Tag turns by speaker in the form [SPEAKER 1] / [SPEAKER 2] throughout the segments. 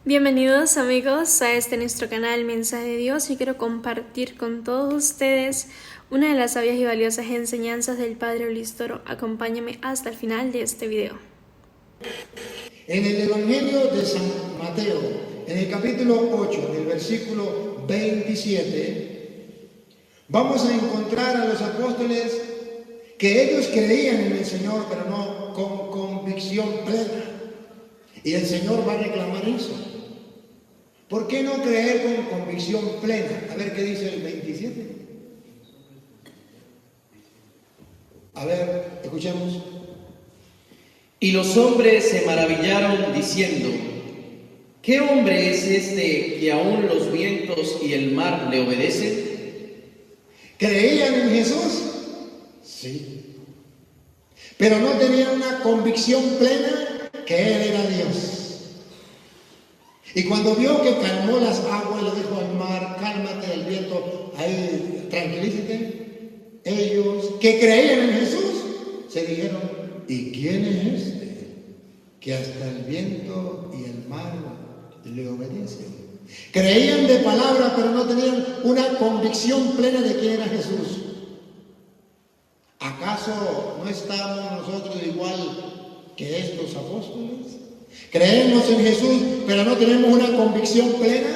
[SPEAKER 1] Bienvenidos amigos a nuestro canal Mensaje de Dios y quiero compartir con todos ustedes una de las sabias y valiosas enseñanzas del Padre Olistoro. Acompáñame hasta el final de este video.
[SPEAKER 2] En el Evangelio de San Mateo, en el capítulo 8, en el versículo 27, vamos a encontrar a los apóstoles que ellos creían en el Señor, pero no con convicción plena. Y el Señor va a reclamar eso. ¿Por qué no creer con convicción plena? A ver qué dice el 27. A ver, escuchemos.
[SPEAKER 3] Y los hombres se maravillaron diciendo: ¿qué hombre es este que aún los vientos y el mar le obedecen?
[SPEAKER 2] ¿Creían en Jesús? Sí. Pero no tenían una convicción plena que Él era Dios. Y cuando vio que calmó las aguas, le dijo al mar: cálmate, al viento, ahí tranquilízate. Ellos que creían en Jesús se dijeron: ¿y quién es este que hasta el viento y el mar le obedecen? Creían de palabra, pero no tenían una convicción plena de quién era Jesús. ¿Acaso no estamos nosotros igual que estos apóstoles? Creemos en Jesús, pero no tenemos una convicción plena.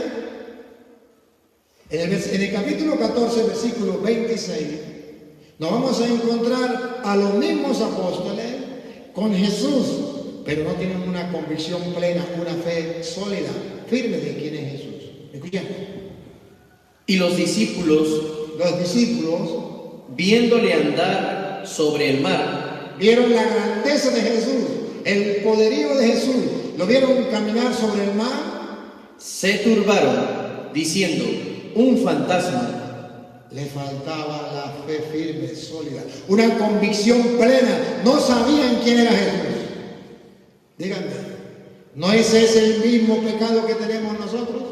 [SPEAKER 2] En el capítulo 14, versículo 26, nos vamos a encontrar a los mismos apóstoles con Jesús, pero no tienen una convicción plena, una fe sólida, firme de quién es Jesús. Escuchen.
[SPEAKER 3] Y los discípulos, viéndole andar sobre el mar,
[SPEAKER 2] vieron la grandeza de Jesús, el poderío de Jesús, lo vieron caminar sobre el mar,
[SPEAKER 3] se turbaron, diciendo: un fantasma.
[SPEAKER 2] le faltaba la fe firme, sólida, una convicción plena, no sabían quién era Jesús. Díganme, ¿no es ese el mismo pecado que tenemos nosotros?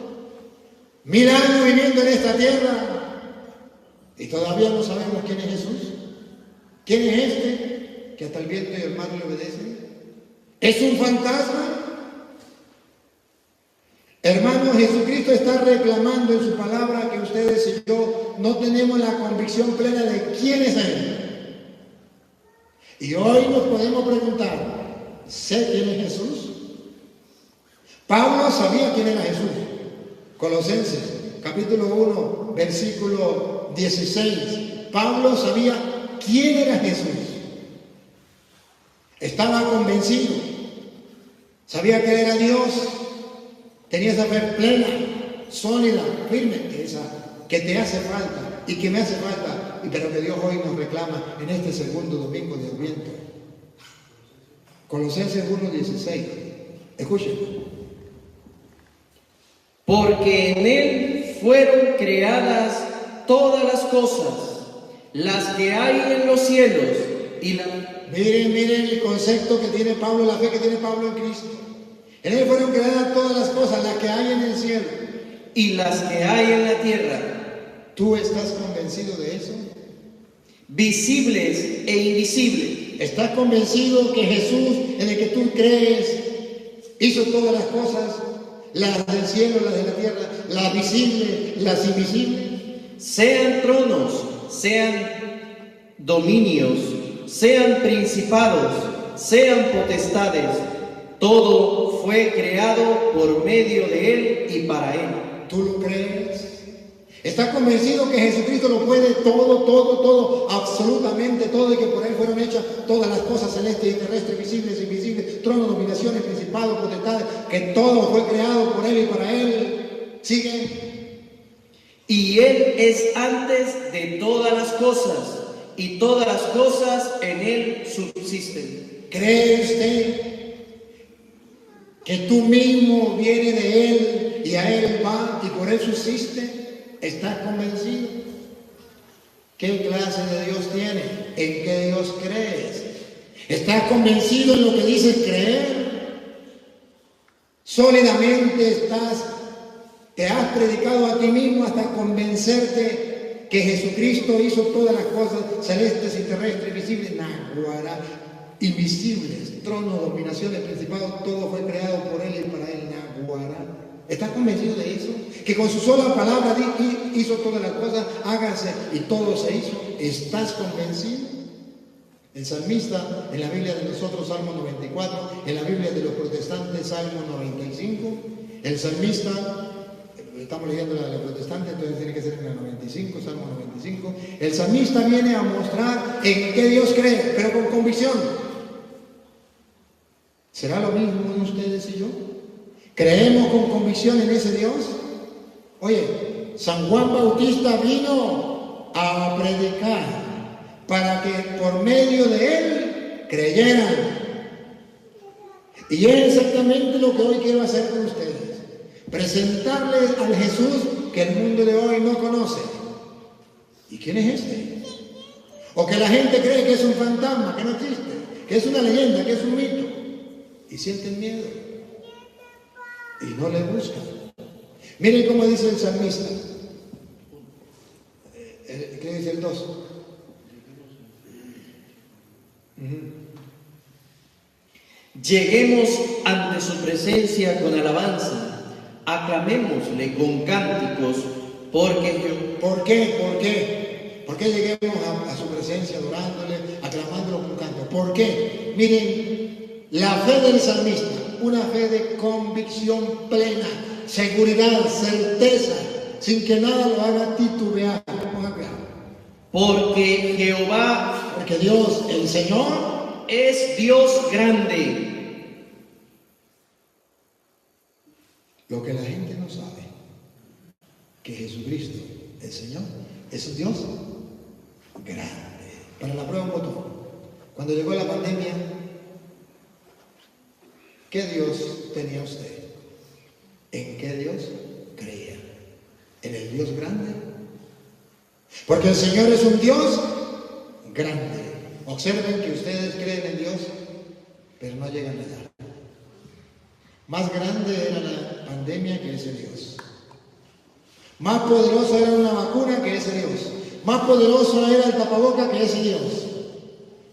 [SPEAKER 2] 1000 años viviendo en esta tierra y todavía no sabemos quién es Jesús. ¿Quién es este que hasta el viento y el mar le obedecen? ¿Es un fantasma? Hermanos, Jesucristo está reclamando en su palabra que ustedes y yo no tenemos la convicción plena de quién es Él. Y hoy nos podemos preguntar: ¿sé quién es Jesús? Pablo sabía quién era Jesús. Colosenses, capítulo 1, versículo 16. Pablo sabía quién era Jesús. Estaba convencido. Sabía que era Dios. Tenía esa fe plena, sólida, firme, esa que te hace falta y que me hace falta, pero que Dios hoy nos reclama en este segundo domingo de Adviento. Colosenses 1:16. Escuchen.
[SPEAKER 3] Porque en Él fueron creadas todas las cosas, las que hay en los cielos y la...
[SPEAKER 2] Miren el concepto que tiene Pablo, la fe que tiene Pablo en Cristo. En Él fueron creadas todas las cosas, las que hay en el cielo
[SPEAKER 3] y las que hay en la tierra.
[SPEAKER 2] ¿Tú estás convencido de eso?
[SPEAKER 3] Visibles e invisibles.
[SPEAKER 2] ¿Estás convencido que Jesús, en el que tú crees, hizo todas las cosas, las del cielo, las de la tierra, las visibles, las invisibles?
[SPEAKER 3] Sean tronos, sean dominios, sean principados, sean potestades, todo fue creado por medio de Él y para Él.
[SPEAKER 2] ¿Tú lo crees? ¿Estás convencido que Jesucristo lo puede todo, absolutamente todo, y que por Él fueron hechas todas las cosas celestes y terrestres, visibles e invisibles, tronos, dominaciones, principados, potestades, que todo fue creado por Él y para Él? ¿Sigue?
[SPEAKER 3] Y Él es antes de todas las cosas, y todas las cosas en Él subsisten.
[SPEAKER 2] ¿Cree usted que tú mismo vienes de Él y a Él va y por Él subsiste? ¿Estás convencido? ¿Qué clase de Dios tienes? ¿En qué Dios crees? ¿Estás convencido en lo que dices creer? ¿Sólidamente te has predicado a ti mismo hasta convencerte que Jesucristo hizo todas las cosas celestes y terrestres, visibles, naguará, invisibles, tronos, dominaciones, principados, todo fue creado por Él y para Él, naguará? ¿Estás convencido de eso? Que con su sola palabra hizo todas las cosas, hágase y todo se hizo. ¿Estás convencido? El salmista en la Biblia de nosotros, Salmo 94, en la Biblia de los protestantes, Salmo 95. El salmista, estamos leyendo la de los protestantes, entonces tiene que ser en la 95, Salmo 95. El salmista viene a mostrar en qué Dios cree, pero con convicción. ¿Será lo mismo en ustedes y yo? ¿Creemos con convicción en ese Dios? Oye, San Juan Bautista vino a predicar para que por medio de él creyeran. Y es exactamente lo que hoy quiero hacer con ustedes. Presentarles al Jesús que el mundo de hoy no conoce. ¿Y quién es este? O que la gente cree que es un fantasma, que no existe, que es una leyenda, que es un mito. Y sienten miedo. Y no le buscan. Miren cómo dice el salmista. ¿Qué dice el 2?
[SPEAKER 3] Lleguemos ante su presencia con alabanza, aclamémosle con cánticos, porque...
[SPEAKER 2] ¿Por qué? ¿Por qué lleguemos a su presencia adorándole, aclamándolo con canto? ¿Por qué? Miren, la fe del salmista, una fe de convicción plena, seguridad, certeza, sin que nada lo haga titubear.
[SPEAKER 3] Porque Jehová,
[SPEAKER 2] porque Dios, el Señor,
[SPEAKER 3] es Dios grande.
[SPEAKER 2] Lo que la gente no sabe, que Jesucristo, el Señor, es un Dios grande. Para la prueba un botón. Cuando llegó la pandemia, ¿qué Dios tenía usted? ¿En qué Dios creía? ¿En el Dios grande? Porque el Señor es un Dios grande. Observen que ustedes creen en Dios, pero no llegan allá. Más grande era la pandemia que ese Dios. Más poderosa era una vacuna que ese Dios. Más poderoso era el tapaboca que ese Dios.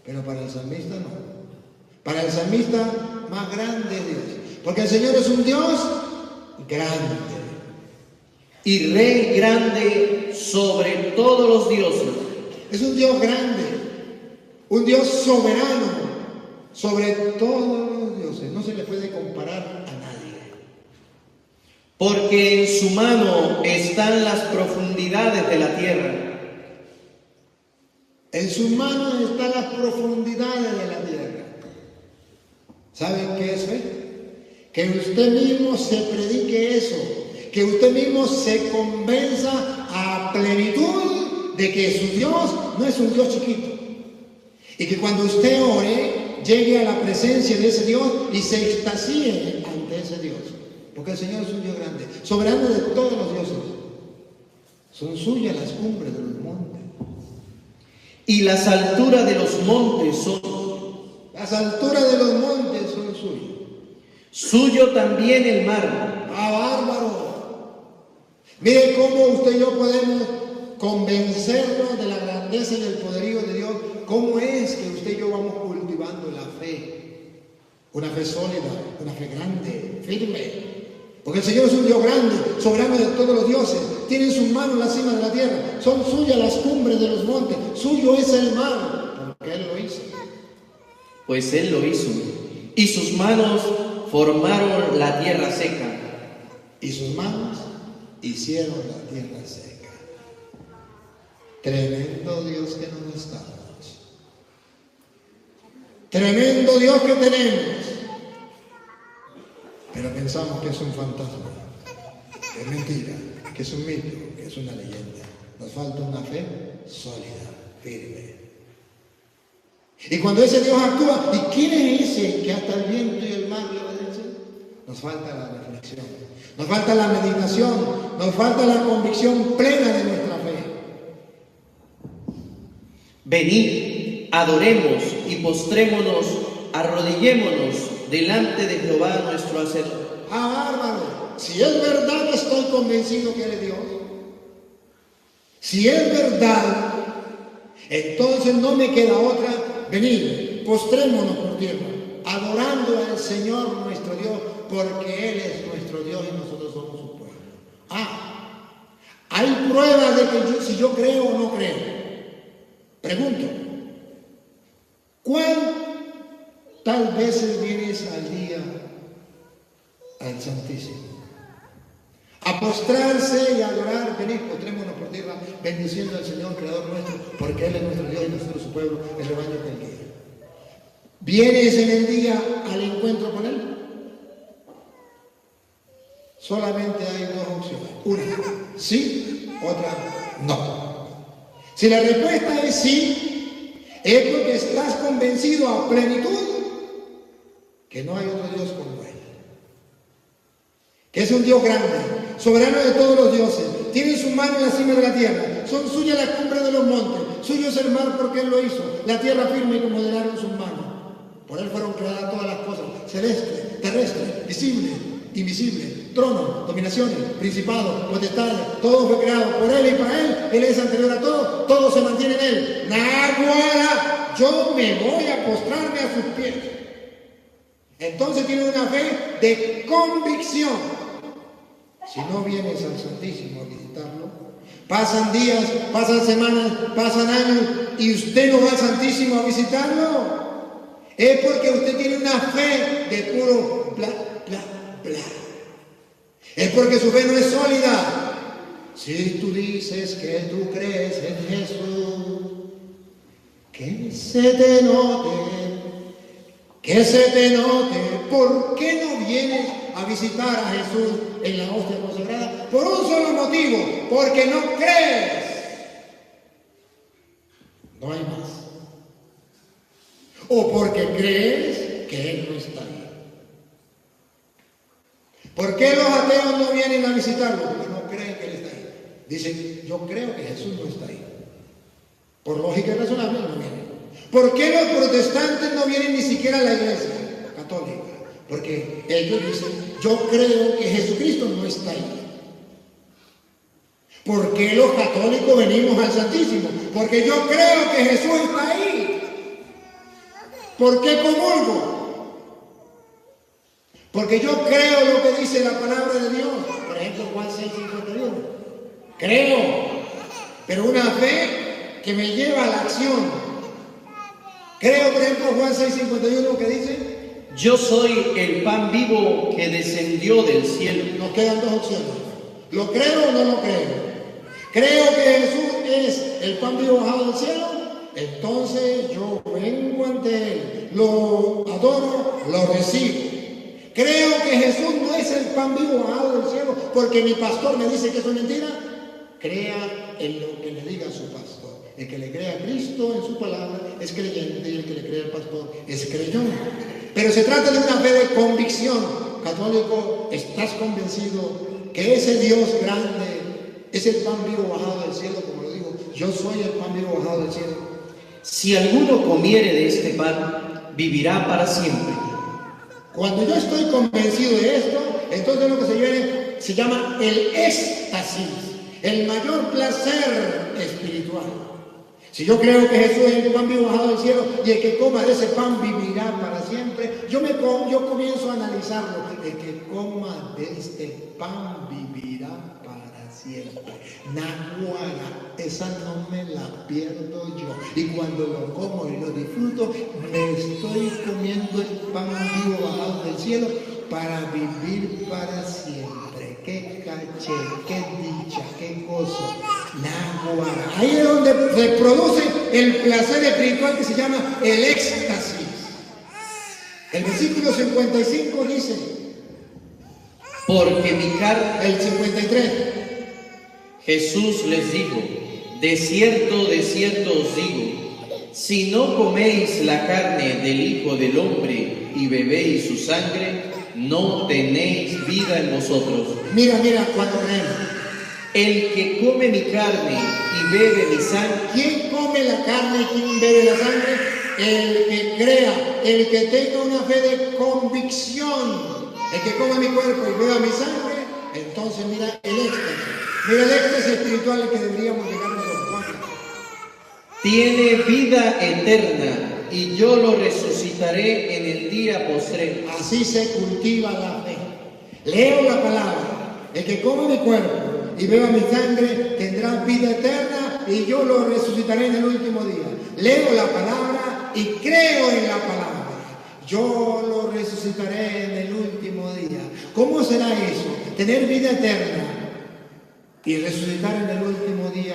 [SPEAKER 2] Pero para el salmista no. Para el salmista más grande es Dios. Porque el Señor es un Dios grande.
[SPEAKER 3] Y Rey grande sobre todos los dioses.
[SPEAKER 2] Es un Dios grande. Un Dios soberano sobre todos los dioses. No se le puede comparar a nadie.
[SPEAKER 3] Porque en su mano están las profundidades de la tierra.
[SPEAKER 2] En su mano están las profundidades de la tierra. ¿Saben qué es fe? Que usted mismo se predique eso. Que usted mismo se convenza a plenitud de que su Dios no es un Dios chiquito. Y que cuando usted ore, llegue a la presencia de ese Dios y se extasíe ante ese Dios. Porque el Señor es un Dios grande, soberano de todos los dioses. Son suyas las cumbres de los montes.
[SPEAKER 3] Y las alturas de los montes son...
[SPEAKER 2] Las alturas de los montes son suyas.
[SPEAKER 3] Suyo también el mar.
[SPEAKER 2] ¡Ah, bárbaro! Mire cómo usted y yo podemos convencernos de la grandeza y del poderío de Dios. ¿Cómo es que usted y yo vamos cultivando la fe? Una fe sólida, una fe grande, firme. Porque el Señor es un Dios grande, soberano de todos los dioses. Tiene en sus manos la cima de la tierra. Son suyas las cumbres de los montes. Suyo es el mar, porque Él lo hizo.
[SPEAKER 3] Pues Él lo hizo. Y sus manos formaron la tierra seca.
[SPEAKER 2] Y sus manos hicieron la tierra seca. Tremendo Dios que nos estamos. Tremendo Dios que tenemos. Pero pensamos que es un fantasma, que es mentira, que es un mito, que es una leyenda. Nos falta una fe sólida, firme. Y cuando ese Dios actúa, ¿y quién es ese que hasta el viento y el mar le obedecen? Nos falta la reflexión, nos falta la meditación, nos falta la convicción plena de nuestra fe.
[SPEAKER 3] Venid, adoremos y postrémonos, arrodillémonos delante de Jehová nuestro Hacedor.
[SPEAKER 2] Ah, bárbaro, si es verdad que estoy convencido que Él es Dios, si es verdad, entonces no me queda otra, venid, postrémonos por tierra, adorando al Señor nuestro Dios, porque Él es nuestro Dios y nosotros somos pruebas de que si yo creo o no creo. Pregunto, ¿cuántas veces vienes al día al Santísimo? A postrarse y a adorar. Venid, postrémonos por tierra, bendiciendo al Señor, Creador nuestro, porque Él es nuestro Dios y nosotros su pueblo, el rebaño que Él quiere. ¿Vienes en el día al encuentro con Él? Solamente hay dos opciones. Una, sí, otra, no. Si la respuesta es sí, es porque estás convencido a plenitud que no hay otro Dios como Él. Que es un Dios grande, soberano de todos los dioses, tiene su mano en la cima de la tierra, son suyas las cumbres de los montes, suyo es el mar porque Él lo hizo, la tierra firme y lo modelaron sus manos. Por Él fueron creadas todas las cosas, celestes, terrestres, visibles, invisibles, tronos, dominaciones, principados, potestades, todo fue creado por Él y para Él. Él es anterior a todo, todo se mantiene en Él. Naguara, yo me voy a postrarme a sus pies. Entonces tiene una fe de convicción. Si no vienes al Santísimo a visitarlo, pasan días, pasan semanas, pasan años y usted no va al Santísimo a visitarlo, es porque usted tiene una fe de puro bla, bla, bla. Es porque su fe no es sólida. Si tú dices que tú crees en Jesús, que se te note, que se te note. ¿Por qué no vienes a visitar a Jesús en la hostia consagrada? Por un solo motivo, porque no crees. No hay más. O porque crees que Él no está ahí. ¿Por qué los ateos no vienen a visitarlo? Porque no creen que Él está ahí. Dicen, yo creo que Jesús no está ahí. Por lógica razonable no vienen. ¿Por qué los protestantes no vienen ni siquiera a la iglesia católica? Porque ellos dicen, yo creo que Jesucristo no está ahí. ¿Por qué los católicos venimos al Santísimo? Porque yo creo que Jesús está ahí. ¿Por qué comulgo? Porque yo creo lo que dice la palabra de Dios. Por ejemplo, Juan 6:51. Creo, pero una fe que me lleva a la acción. Creo, por ejemplo, Juan 6:51 que dice:
[SPEAKER 3] yo soy el pan vivo que descendió del cielo.
[SPEAKER 2] Nos quedan dos opciones. ¿Lo creo o no lo creo? ¿Creo que Jesús es el pan vivo bajado del cielo? Entonces yo vengo ante Él, lo adoro, lo recibo. Creo que Jesús no es el pan vivo bajado del cielo porque mi pastor me dice que eso es mentira. Crea en lo que le diga su pastor. El que le crea a Cristo en su palabra es creyente y el que le crea al pastor es creyón. Pero se trata de una fe de convicción. Católico, ¿estás convencido que ese Dios grande es el pan vivo bajado del cielo? Como lo digo, yo soy el pan vivo bajado del cielo.
[SPEAKER 3] Si alguno comiere de este pan, vivirá para siempre.
[SPEAKER 2] Cuando yo estoy convencido de esto, entonces lo que se llama el éxtasis, el mayor placer espiritual. Si yo creo que Jesús es el pan vivo bajado del cielo y el que coma de ese pan vivirá para siempre, yo comienzo a analizarlo. El que coma de este pan vivirá para siempre. Naguara, esa no me la pierdo yo. Y cuando lo como y lo disfruto, me estoy comiendo el pan vivo bajado del cielo para vivir para siempre. Qué caché, qué dicha, qué gozo. Naguara. Ahí es donde se produce el placer espiritual que se llama el éxtasis. El versículo 55 dice,
[SPEAKER 3] porque mi carne,
[SPEAKER 2] el 53,
[SPEAKER 3] Jesús les dijo, de cierto os digo, si no coméis la carne del Hijo del Hombre y bebéis su sangre, no tenéis vida en vosotros.
[SPEAKER 2] Mira, cuando leemos.
[SPEAKER 3] El que come mi carne y bebe mi sangre.
[SPEAKER 2] ¿Quién come la carne y quién bebe la sangre? El que crea, el que tenga una fe de convicción. El que come mi cuerpo y beba mi sangre, entonces mira el éxtasis. Mira el éxtasis espiritual al que deberíamos llegar nosotros.
[SPEAKER 3] Tiene vida eterna y yo lo resucitaré en el día postrero.
[SPEAKER 2] Así se cultiva la fe. Leo la palabra. El que come mi cuerpo y beba mi sangre tendrá vida eterna y yo lo resucitaré en el último día. Leo la palabra y creo en la palabra. Yo lo resucitaré en el último día. ¿Cómo será eso? Tener vida eterna y resucitar en el último día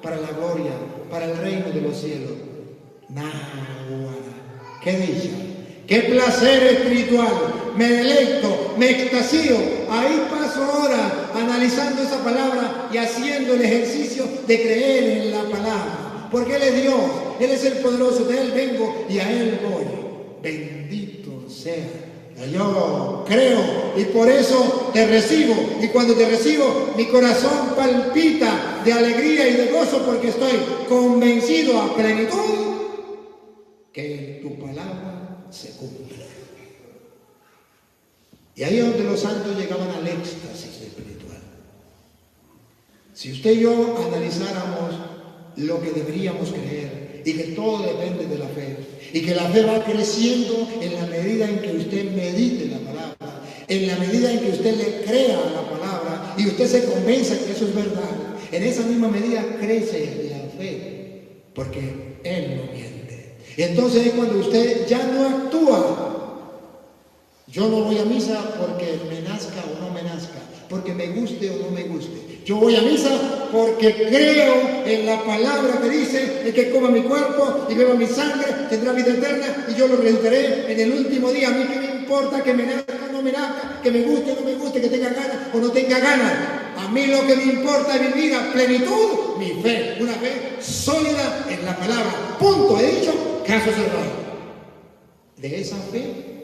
[SPEAKER 2] para la gloria, para el reino de los cielos. Nahuara, qué dicha, qué placer espiritual. Me deleito, me extasío. Ahí paso horas analizando esa palabra y haciendo el ejercicio de creer en la palabra. Porque Él es Dios, Él es el poderoso, de Él vengo y a Él voy. Bendito sea. Yo creo y por eso te recibo. Y cuando te recibo, mi corazón palpita de alegría y de gozo porque estoy convencido a plenitud que tu palabra se cumple. Y ahí es donde los santos llegaban al éxtasis espiritual. Si usted y yo analizáramos lo que deberíamos creer y que todo depende de la fe y que la fe va creciendo en la medida en que usted medite la palabra, en la medida en que usted le crea a la palabra y usted se convenza que eso es verdad, en esa misma medida crece la fe porque Él no miente. Y entonces es cuando usted ya no actúa. Yo no voy a misa porque me nazca o no me nazca, porque me guste o no me guste. Yo voy a misa porque creo en la palabra que dice: el que coma mi cuerpo y beba mi sangre tendrá vida eterna y yo lo resucitaré en el último día. A mí qué me importa que me nazca o no me nazca, que me guste o no me guste, que tenga ganas o no tenga ganas. A mí lo que me importa es vivir a plenitud mi fe, una fe sólida en la palabra. Punto, he dicho, caso cerrado. De esa fe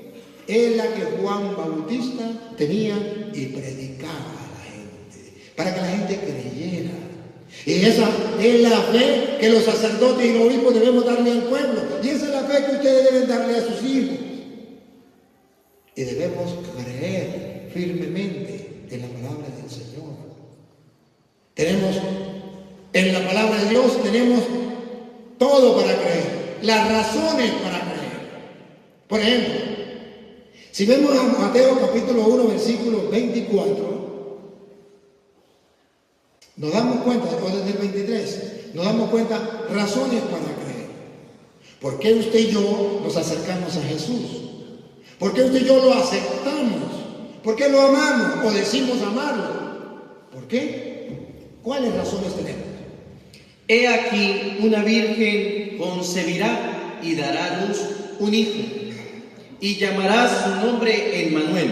[SPEAKER 2] es la que Juan Bautista tenía y predicaba a la gente, para que la gente creyera. Y esa es la fe que los sacerdotes y los obispos debemos darle al pueblo. Y esa es la fe que ustedes deben darle a sus hijos. Y debemos creer firmemente en la palabra del Señor. Tenemos, en la palabra de Dios, tenemos todo para creer, las razones para creer. Por ejemplo, si vemos a Mateo capítulo 1, versículo 24, nos damos cuenta, o desde el 23, nos damos cuenta razones para creer. ¿Por qué usted y yo nos acercamos a Jesús? ¿Por qué usted y yo lo aceptamos? ¿Por qué lo amamos o decimos amarlo? ¿Por qué? ¿Cuáles razones tenemos?
[SPEAKER 3] He aquí una virgen concebirá y dará a luz un hijo, y llamará su nombre Emmanuel,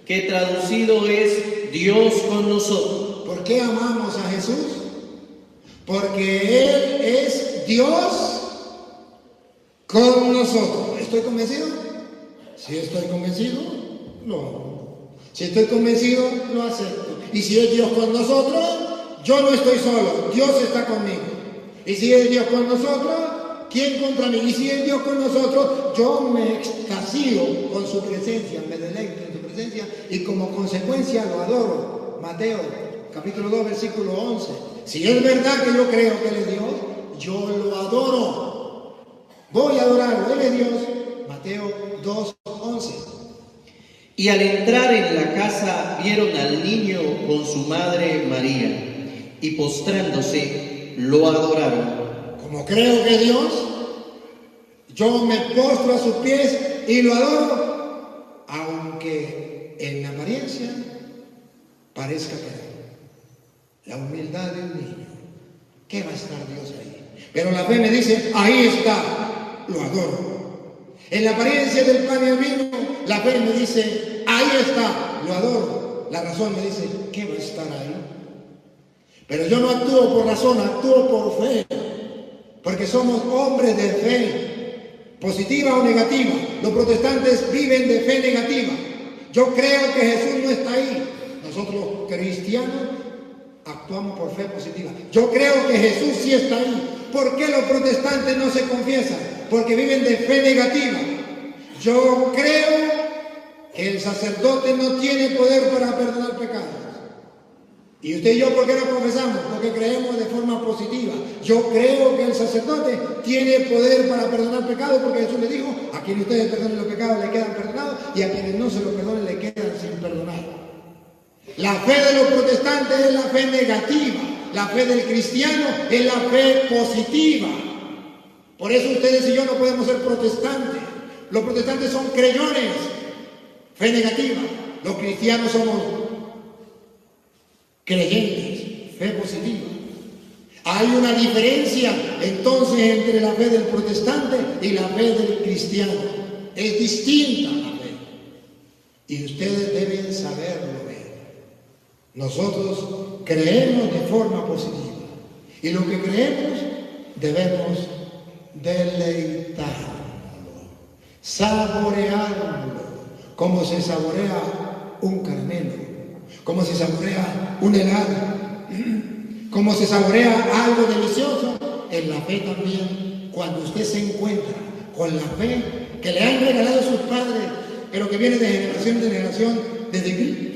[SPEAKER 3] que traducido es Dios con nosotros.
[SPEAKER 2] ¿Por qué amamos a Jesús? Porque Él es Dios con nosotros. ¿Estoy convencido? Si estoy convencido, lo amo. Si estoy convencido, lo acepto. Y si es Dios con nosotros, yo no estoy solo, Dios está conmigo. Y si es Dios con nosotros, ¿quién contra mí? Y si es Dios con nosotros, yo me extasío con su presencia, me deleito en su presencia y como consecuencia lo adoro. Mateo capítulo 2, versículo 11. Si es verdad que yo creo que Él es Dios, yo lo adoro. Voy a adorarlo, Él es Dios. Mateo 2, 11.
[SPEAKER 3] Y al entrar en la casa vieron al niño con su madre María, y postrándose lo adoraron.
[SPEAKER 2] Como creo que es Dios, yo me postro a sus pies y lo adoro, aunque en apariencia parezca que la humildad de un niño. ¿Qué va a estar Dios ahí? Pero la fe me dice, ahí está, lo adoro. En la apariencia del pan y el vino, la fe me dice, ahí está, lo adoro. La razón me dice, ¿qué va a estar ahí? Pero yo no actúo por razón, actúo por fe. Porque somos hombres de fe, positiva o negativa. Los protestantes viven de fe negativa. Yo creo que Jesús no está ahí. Nosotros, cristianos, actuamos por fe positiva. Yo creo que Jesús sí está ahí. ¿Por qué los protestantes no se confiesan? Porque viven de fe negativa. Yo creo que el sacerdote no tiene poder para perdonar pecados. ¿Y usted y yo por qué no confesamos? Porque creemos de forma positiva. Yo creo que el sacerdote tiene poder para perdonar pecados, porque Jesús le dijo, a quienes ustedes perdonen los pecados le quedan perdonados, y a quienes no se los perdonen le quedan sin perdonar. La fe de los protestantes es la fe negativa. La fe del cristiano es la fe positiva. Por eso ustedes y yo no podemos ser protestantes. Los protestantes son creyones, fe negativa. Los cristianos somos creyentes, fe positiva. Hay una diferencia entonces entre la fe del protestante y la fe del cristiano. Es distinta la fe. Y ustedes deben saberlo ver. Nosotros creemos de forma positiva. Y lo que creemos debemos deleitarlo, saborearlo, como se saborea un caramelo, como se saborea un helado, como se saborea algo delicioso. En la fe también, cuando usted se encuentra con la fe que le han regalado sus padres, pero que viene de generación en generación desde Cristo,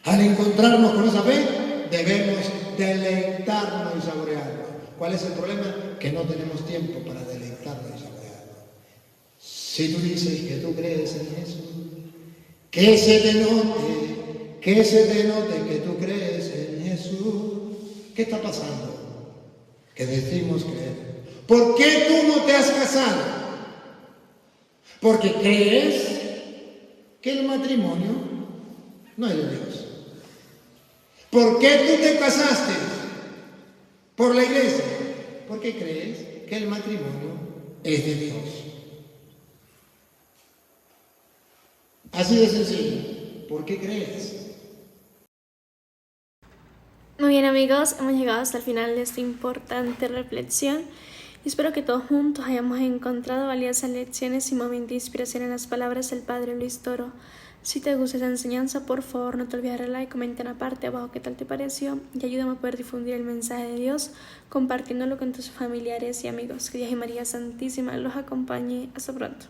[SPEAKER 2] al encontrarnos con esa fe, debemos deleitarnos y saborearlo. ¿Cuál es el problema? Que no tenemos tiempo para deleitarnos y saborearlo. Si tú dices que tú crees en Jesús, que se te note que tú crees en Jesús. ¿Qué está pasando? Que decimos creer. ¿Por qué tú no te has casado? Porque crees que el matrimonio no es de Dios. ¿Por qué tú te casaste? Por la iglesia. Porque crees que el matrimonio es de Dios. Así de sencillo. ¿Por qué crees?
[SPEAKER 1] Muy bien amigos, hemos llegado hasta el final de esta importante reflexión y espero que todos juntos hayamos encontrado valiosas lecciones y momentos de inspiración en las palabras del Padre Luis Toro. Si te gusta esta enseñanza, por favor no te olvides de darle like, comenta en la parte de abajo qué tal te pareció y ayúdame a poder difundir el mensaje de Dios compartiéndolo con tus familiares y amigos. Que Dios y María Santísima los acompañe. Hasta pronto.